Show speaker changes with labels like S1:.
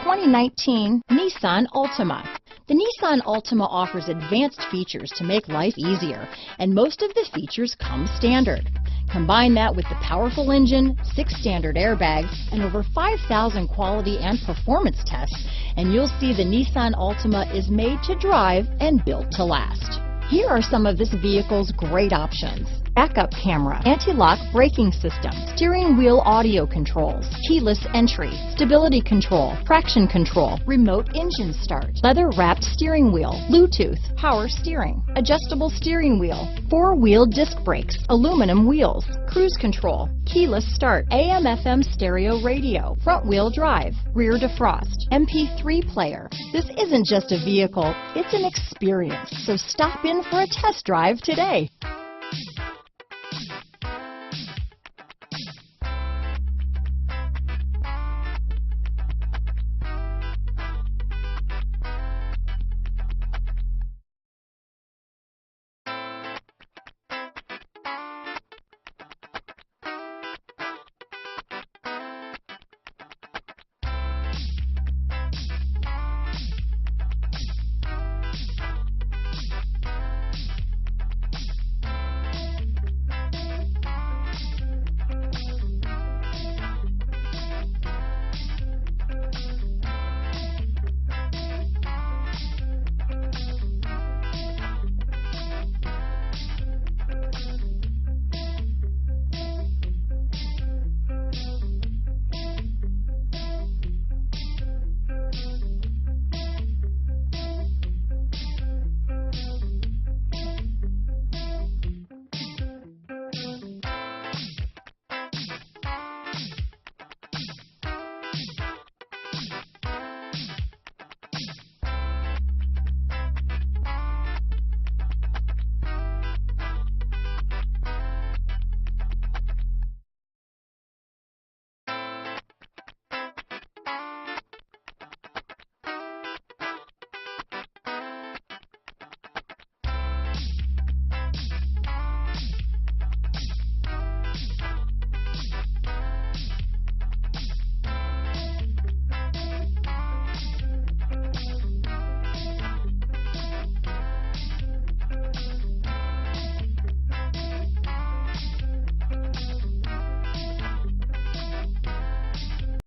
S1: 2019 Nissan Altima. The Nissan Altima offers advanced features to make life easier, and most of the features come standard. Combine that with the powerful engine, 6 standard airbags, and over 5,000 quality and performance tests, and you'll see the Nissan Altima is made to drive and built to last. Here are some of this vehicle's great options: backup camera, anti-lock braking system, steering wheel audio controls, keyless entry, stability control, traction control, remote engine start, leather-wrapped steering wheel, Bluetooth, power steering, adjustable steering wheel, 4-wheel disc brakes, aluminum wheels, cruise control, keyless start, AM/FM stereo radio, front-wheel drive, rear defrost, MP3 player. This isn't just a vehicle, it's an experience. So stop in for a test drive today.